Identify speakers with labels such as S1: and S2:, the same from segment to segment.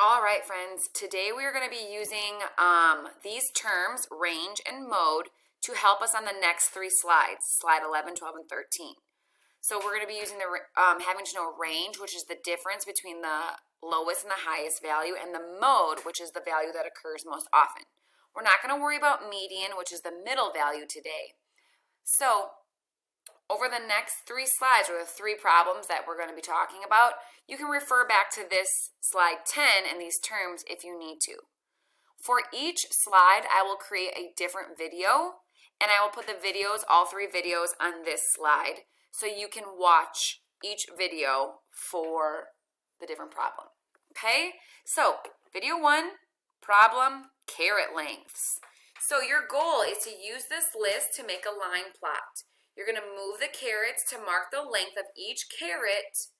S1: All right, friends, today we are going to be using these terms, range and mode, to help us on the next three slides, slide 11, 12, and 13. So we're going to be using the having to know range, which is the difference between the lowest and the highest value, and the mode, which is the value that occurs most often. We're not going to worry about median, which is the middle value today. So over the next three slides, or the three problems that we're going to be talking about, you can refer back to this slide 10 and these terms if you need to. For each slide, I will create a different video, and I will put the videos, all three videos, on this slide so you can watch each video for the different problem. Okay? So, video 1, problem, caret lengths. So your goal is to use this list to make a line plot. You're going to move the carets to mark the length of each caret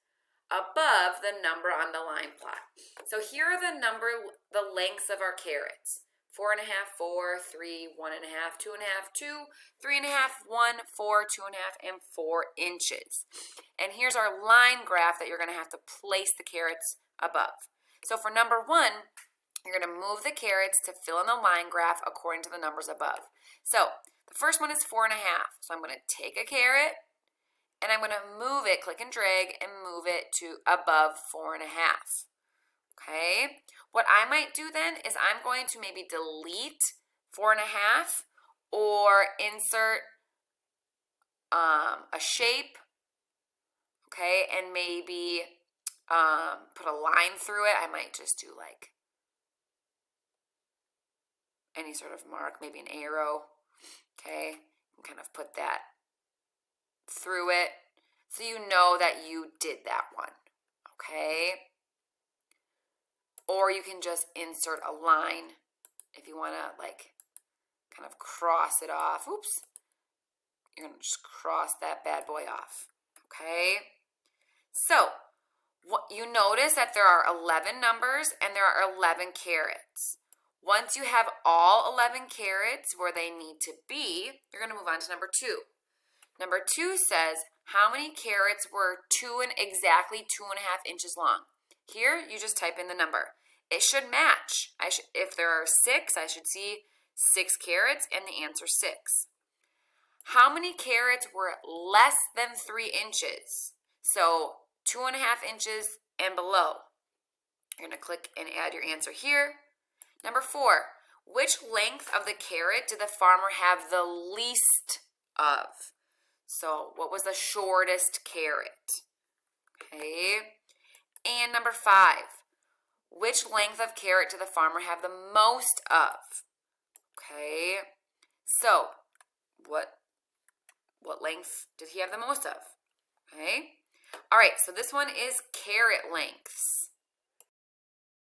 S1: above the number on the line plot. So here are the lengths of our carets. 4.5, 4, 3, 1.5, 2.5, 2, 3.5, 1, 4, 2.5, and 4 inches. And here's our line graph that you're going to have to place the carets above. So for number 1, you're going to move the carets to fill in the line graph according to the numbers above. So the first one is 4.5. So I'm going to take a caret and I'm going to move it, click and drag, and move it to above 4.5. Okay. What I might do then is I'm going to maybe delete 4.5 or insert a shape. Okay, and maybe put a line through it. I might just do like any sort of mark, maybe an arrow. Okay, and kind of put that through it so you know that you did that one. Okay, or you can just insert a line if you want to like kind of cross it off. Oops, you're going to just cross that bad boy off. Okay, so what you notice that there are 11 numbers and there are 11 carets. Once you have all 11 carets where they need to be, you're going to move on to number 2. Number 2 says, how many carets were exactly 2.5 inches long? Here, you just type in the number. It should match. If there are 6, I should see 6 carets and the answer 6. How many carets were less than 3 inches? So 2.5 inches and below. You're going to click and add your answer here. Number 4, which length of the caret did the farmer have the least of? So what was the shortest caret? Okay. And number 5, which length of caret did the farmer have the most of? Okay. So what length did he have the most of? Okay. All right, so this one is caret lengths.